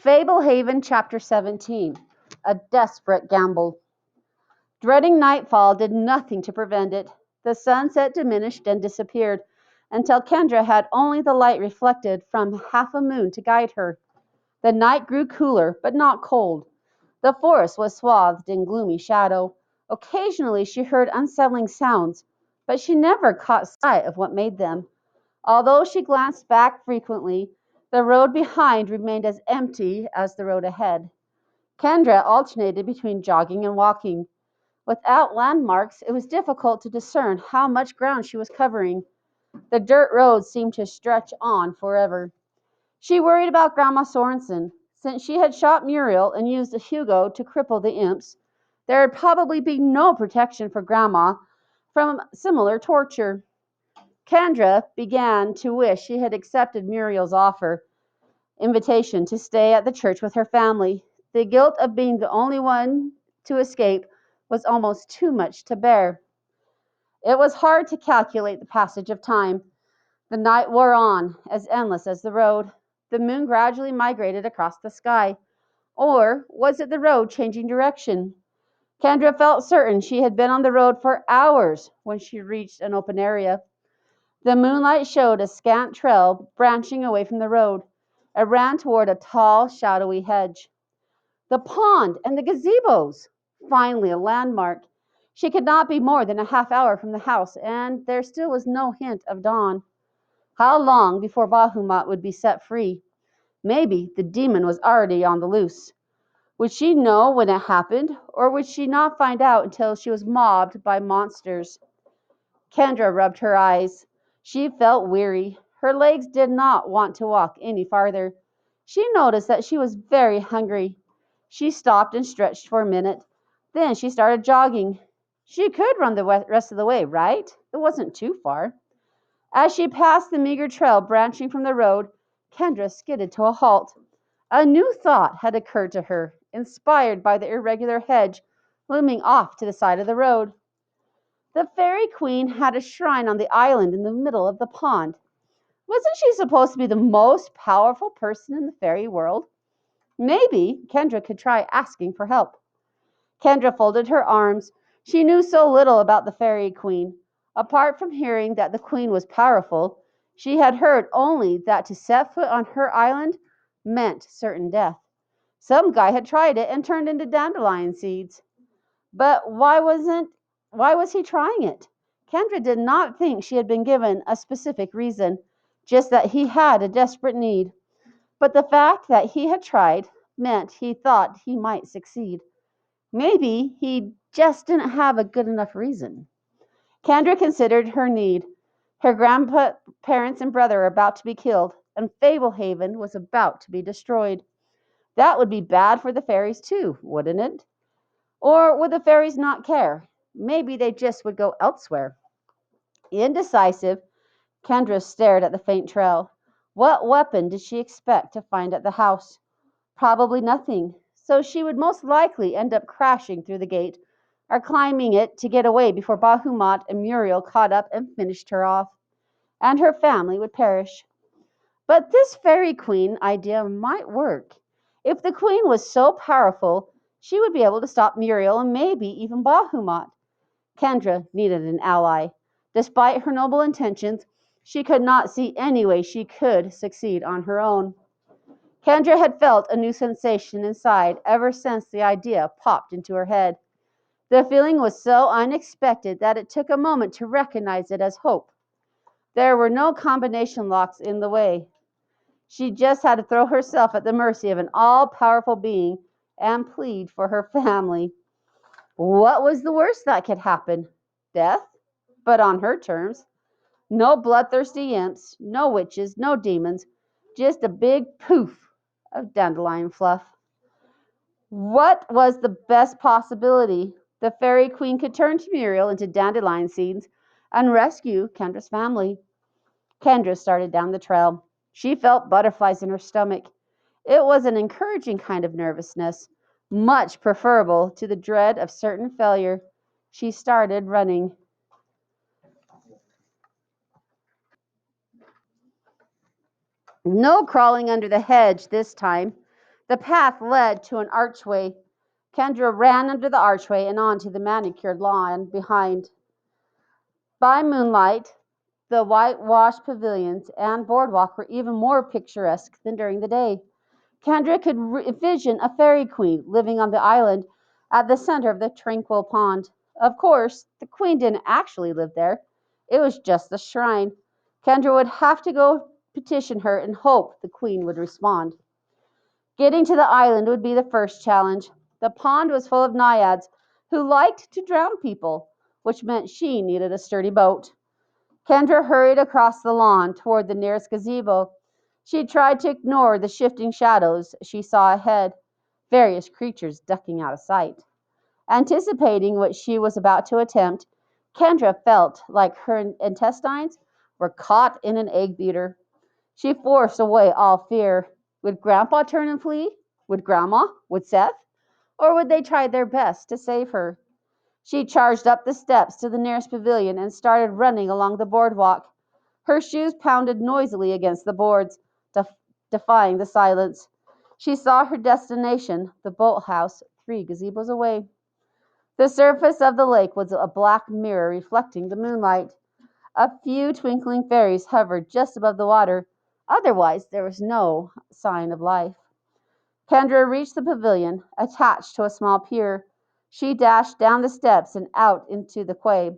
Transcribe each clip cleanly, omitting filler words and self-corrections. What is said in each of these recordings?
Fablehaven, Chapter 17. A Desperate Gamble. Dreading nightfall did nothing to prevent it. The sunset diminished and disappeared, until Kendra had only the light reflected from half a moon to guide her. The night grew cooler, but not cold. The forest was swathed in gloomy shadow. Occasionally she heard unsettling sounds, but she never caught sight of what made them. Although she glanced back frequently, the road behind remained as empty as the road ahead. Kendra alternated between jogging and walking. Without landmarks, it was difficult to discern how much ground she was covering. The dirt road seemed to stretch on forever. She worried about Grandma Sorensen. Since she had shot Muriel and used a Hugo to cripple the imps, there would probably be no protection for Grandma from similar torture. Kendra began to wish she had accepted Muriel's invitation to stay at the church with her family. The guilt of being the only one to escape was almost too much to bear. It was hard to calculate the passage of time. The night wore on, as endless as the road. The moon gradually migrated across the sky. Or was it the road changing direction? Kendra felt certain she had been on the road for hours when she reached an open area. The moonlight showed a scant trail branching away from the road. It ran toward a tall, shadowy hedge. The pond and the gazebos! Finally, a landmark. She could not be more than a half hour from the house, and there still was no hint of dawn. How long before Bahumat would be set free? Maybe the demon was already on the loose. Would she know when it happened, or would she not find out until she was mobbed by monsters? Kendra rubbed her eyes. She felt weary. Her legs did not want to walk any farther. She noticed that she was very hungry. She stopped and stretched for a minute. Then she started jogging. She could run the rest of the way, right? It wasn't too far. As she passed the meager trail branching from the road, Kendra skidded to a halt. A new thought had occurred to her, inspired by the irregular hedge looming off to the side of the road. The Fairy Queen had a shrine on the island in the middle of the pond. Wasn't she supposed to be the most powerful person in the fairy world? Maybe Kendra could try asking for help. Kendra folded her arms. She knew so little about the Fairy Queen. Apart from hearing that the Queen was powerful, she had heard only that to set foot on her island meant certain death. Some guy had tried it and turned into dandelion seeds. But why was he trying it? Kendra did not think she had been given a specific reason, just that he had a desperate need. But the fact that he had tried meant he thought he might succeed. Maybe he just didn't have a good enough reason. Kendra considered her need. Her grandparents and brother were about to be killed, and Fablehaven was about to be destroyed. That would be bad for the fairies too, wouldn't it? Or would the fairies not care? Maybe they just would go elsewhere. Indecisive, Kendra stared at the faint trail. What weapon did she expect to find at the house? Probably nothing, so she would most likely end up crashing through the gate or climbing it to get away before Bahumat and Muriel caught up and finished her off, and her family would perish. But this fairy queen idea might work. If the queen was so powerful, she would be able to stop Muriel and maybe even Bahumat. Kendra needed an ally. Despite her noble intentions, she could not see any way she could succeed on her own. Kendra had felt a new sensation inside ever since the idea popped into her head. The feeling was so unexpected that it took a moment to recognize it as hope. There were no combination locks in the way. She just had to throw herself at the mercy of an all-powerful being and plead for her family. What was the worst that could happen? Death? But on her terms. No bloodthirsty imps, no witches, no demons, just a big poof of dandelion fluff. What was the best possibility? The fairy queen could turn Muriel into dandelion seeds and rescue Kendra's family. Kendra started down the trail. She felt butterflies in her stomach. It was an encouraging kind of nervousness, much preferable to the dread of certain failure. She started running. No crawling under the hedge this time. The path led to an archway. Kendra ran under the archway and onto the manicured lawn behind. By moonlight, the whitewashed pavilions and boardwalk were even more picturesque than during the day. Kendra could envision a fairy queen living on the island at the center of the tranquil pond. Of course, the queen didn't actually live there. It was just the shrine. Kendra would have to go petition her and hope the queen would respond. Getting to the island would be the first challenge. The pond was full of naiads who liked to drown people, which meant she needed a sturdy boat. Kendra hurried across the lawn toward the nearest gazebo. She tried to ignore the shifting shadows she saw ahead, various creatures ducking out of sight. Anticipating what she was about to attempt, Kendra felt like her intestines were caught in an egg beater. She forced away all fear. Would Grandpa turn and flee? Would Grandma? Would Seth? Or would they try their best to save her? She charged up the steps to the nearest pavilion and started running along the boardwalk. Her shoes pounded noisily against the boards, defying the silence. She saw her destination, the boathouse, 3 gazebos away. The surface of the lake was a black mirror reflecting the moonlight. A few twinkling fairies hovered just above the water. Otherwise, there was no sign of life. Kendra reached the pavilion, attached to a small pier. She dashed down the steps and out into the quay.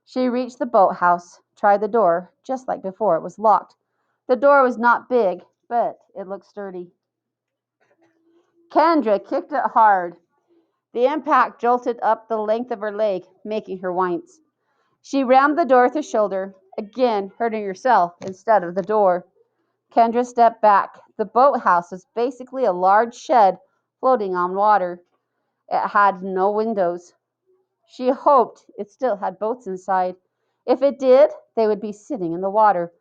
She reached the boathouse, tried the door. Just like before, it was locked. The door was not big, but it looked sturdy. Kendra kicked it hard. The impact jolted up the length of her leg, making her wince. She rammed the door with her shoulder, again hurting herself instead of the door. Kendra stepped back. The boathouse was basically a large shed floating on water. It had no windows. She hoped it still had boats inside. If it did, they would be sitting in the water,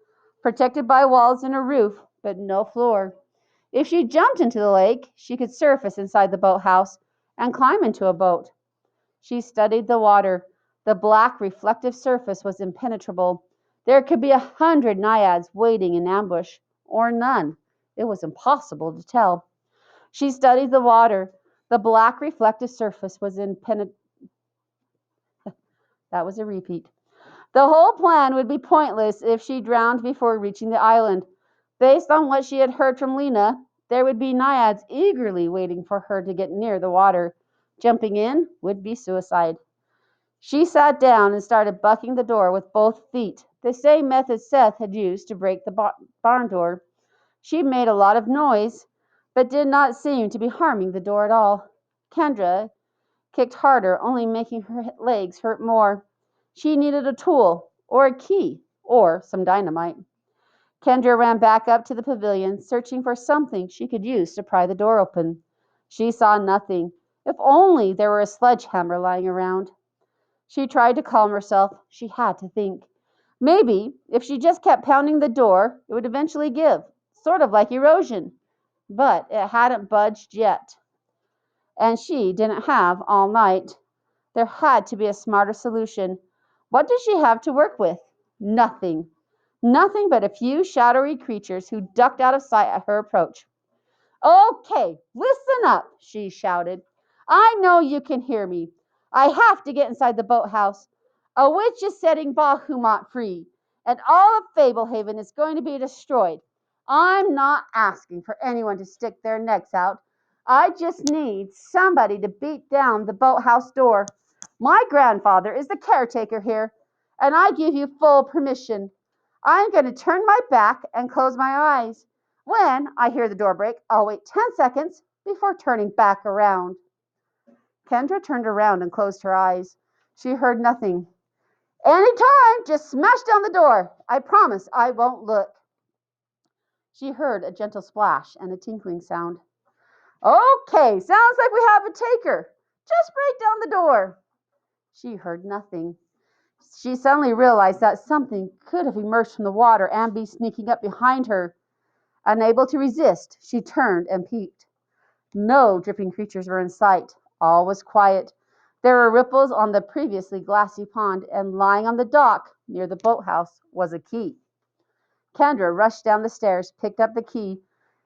protected by walls and a roof, but no floor. If she jumped into the lake, she could surface inside the boathouse and climb into a boat. She studied the water. The black reflective surface was impenetrable. There could be 100 naiads waiting in ambush, or none. It was impossible to tell. She studied the water. The black reflective surface was impenetrable. That was a repeat. The whole plan would be pointless if she drowned before reaching the island. Based on what she had heard from Lena, there would be naiads eagerly waiting for her to get near the water. Jumping in would be suicide. She sat down and started bucking the door with both feet, the same method Seth had used to break the barn door. She made a lot of noise, but did not seem to be harming the door at all. Kendra kicked harder, only making her legs hurt more. She needed a tool, or a key, or some dynamite. Kendra ran back up to the pavilion, searching for something she could use to pry the door open. She saw nothing. If only there were a sledgehammer lying around. She tried to calm herself. She had to think. Maybe if she just kept pounding the door, it would eventually give, sort of like erosion. But it hadn't budged yet, and she didn't have all night. There had to be a smarter solution. What did she have to work with? Nothing. Nothing but a few shadowy creatures who ducked out of sight at her approach. Okay, listen up, she shouted. I know you can hear me. I have to get inside the boathouse. A witch is setting Bahamut free, and all of Fablehaven is going to be destroyed. I'm not asking for anyone to stick their necks out. I just need somebody to beat down the boathouse door. My grandfather is the caretaker here, and I give you full permission. I'm going to turn my back and close my eyes. When I hear the door break, I'll wait 10 seconds before turning back around. Kendra turned around and closed her eyes. She heard nothing. Anytime, just smash down the door. I promise I won't look. She heard a gentle splash and a tinkling sound. Okay, sounds like we have a taker. Just break down the door. She heard nothing. She suddenly realized that something could have emerged from the water and be sneaking up behind her. Unable to resist, she turned and peeked. No dripping creatures were in sight. All was quiet. There were ripples on the previously glassy pond, and lying on the dock near the boathouse was a key. Kendra rushed down the stairs, picked up the key,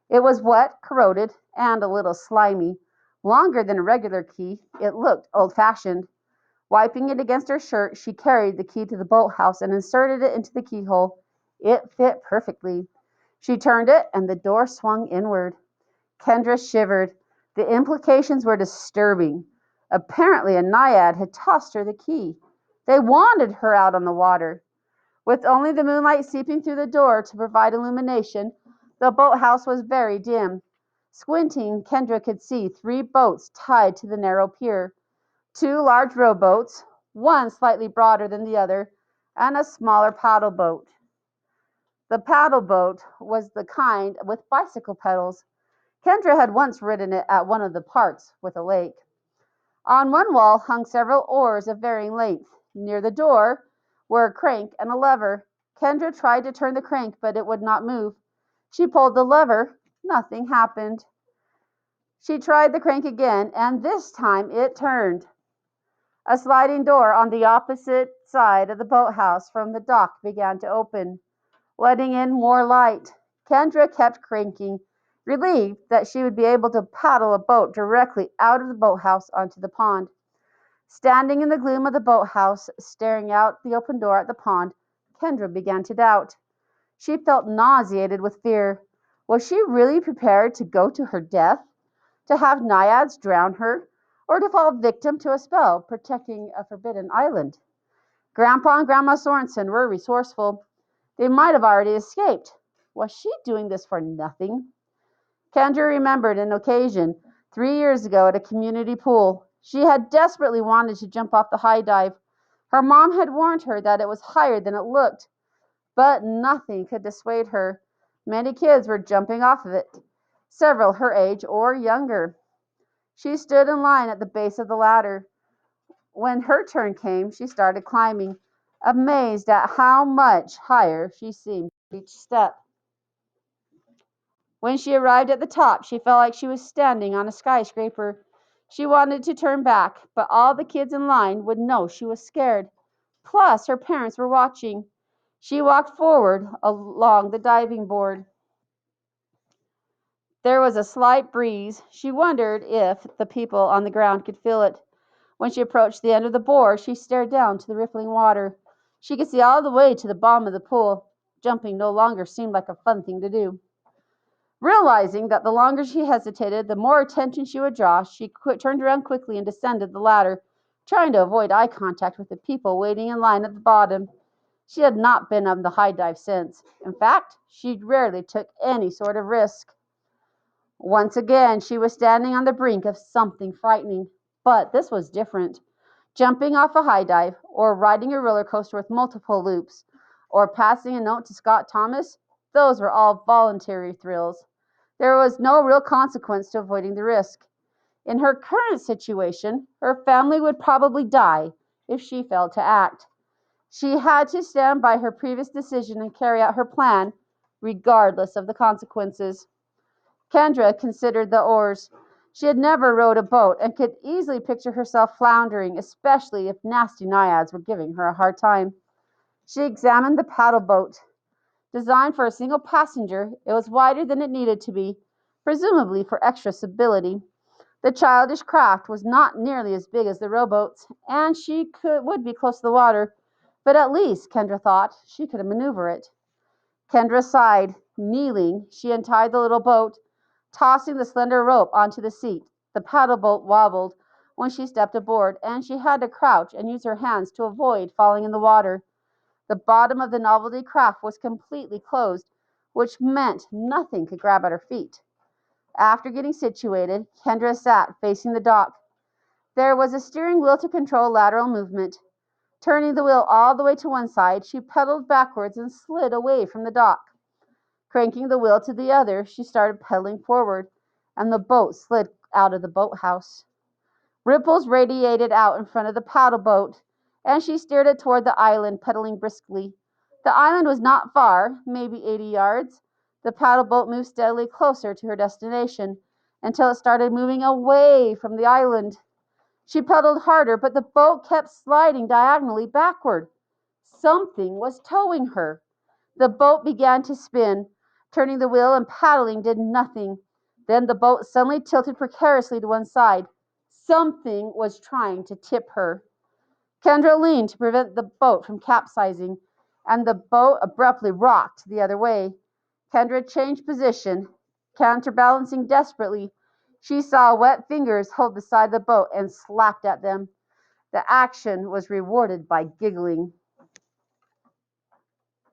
It was wet, corroded, and a little slimy. Longer than a regular key, it looked old-fashioned. Wiping it against her shirt, she carried the key to the boathouse and inserted it into the keyhole. It fit perfectly. She turned it, and the door swung inward. Kendra shivered. The implications were disturbing. Apparently, a naiad had tossed her the key. They wanted her out on the water. With only the moonlight seeping through the door to provide illumination, the boathouse was very dim. Squinting, Kendra could see 3 boats tied to the narrow pier. 2 large rowboats, one slightly broader than the other, and a smaller paddle boat. The paddle boat was the kind with bicycle pedals. Kendra had once ridden it at one of the parks with a lake. On one wall hung several oars of varying length. Near the door were a crank and a lever. Kendra tried to turn the crank, but it would not move. She pulled the lever. Nothing happened. She tried the crank again, and this time it turned. A sliding door on the opposite side of the boathouse from the dock began to open, letting in more light. Kendra kept cranking, relieved that she would be able to paddle a boat directly out of the boathouse onto the pond. Standing in the gloom of the boathouse, staring out the open door at the pond, Kendra began to doubt. She felt nauseated with fear. Was she really prepared to go to her death? To have naiads drown her? Or to fall victim to a spell protecting a forbidden island? Grandpa and Grandma Sorensen were resourceful. They might have already escaped. Was she doing this for nothing? Kendra remembered an occasion 3 years ago at a community pool. She had desperately wanted to jump off the high dive. Her mom had warned her that it was higher than it looked, but nothing could dissuade her. Many kids were jumping off of it, several her age or younger. She stood in line at the base of the ladder. When her turn came, she started climbing, amazed at how much higher she seemed each step. When she arrived at the top, she felt like she was standing on a skyscraper. She wanted to turn back, but all the kids in line would know she was scared. Plus, her parents were watching. She walked forward along the diving board. There was a slight breeze. She wondered if the people on the ground could feel it. When she approached the end of the board, she stared down to the rippling water. She could see all the way to the bottom of the pool. Jumping no longer seemed like a fun thing to do. Realizing that the longer she hesitated, the more attention she would draw, she turned around quickly and descended the ladder, trying to avoid eye contact with the people waiting in line at the bottom. She had not been on the high dive since. In fact, she rarely took any sort of risk. Once again, she was standing on the brink of something frightening. But this was different. Jumping off a high dive, or riding a roller coaster with multiple loops, or passing a note to Scott Thomas, those were all voluntary thrills. There was no real consequence to avoiding the risk. In her current situation, her family would probably die if she failed to act. She had to stand by her previous decision and carry out her plan, regardless of the consequences. Kendra considered the oars. She had never rowed a boat and could easily picture herself floundering, especially if nasty naiads were giving her a hard time. She examined the paddle boat. Designed for a single passenger, it was wider than it needed to be, presumably for extra stability. The childish craft was not nearly as big as the rowboats, and would be close to the water, but at least, Kendra thought, she could maneuver it. Kendra sighed. Kneeling, she untied the little boat, tossing the slender rope onto the seat. The paddle boat wobbled when she stepped aboard, and she had to crouch and use her hands to avoid falling in the water. The bottom of the novelty craft was completely closed, which meant nothing could grab at her feet. After getting situated, Kendra sat facing the dock. There was a steering wheel to control lateral movement. Turning the wheel all the way to one side, she pedaled backwards and slid away from the dock. Cranking the wheel to the other, she started pedaling forward, and the boat slid out of the boathouse. Ripples radiated out in front of the paddle boat, and she steered it toward the island, pedaling briskly. The island was not far, maybe 80 yards. The paddle boat moved steadily closer to her destination until it started moving away from the island. She pedaled harder, but the boat kept sliding diagonally backward. Something was towing her. The boat began to spin, Turning the wheel and paddling did nothing. Then the boat suddenly tilted precariously to one side. Something was trying to tip her. Kendra leaned to prevent the boat from capsizing, and the boat abruptly rocked the other way. Kendra changed position, counterbalancing desperately. She saw wet fingers hold the side of the boat and slapped at them. The action was rewarded by giggling.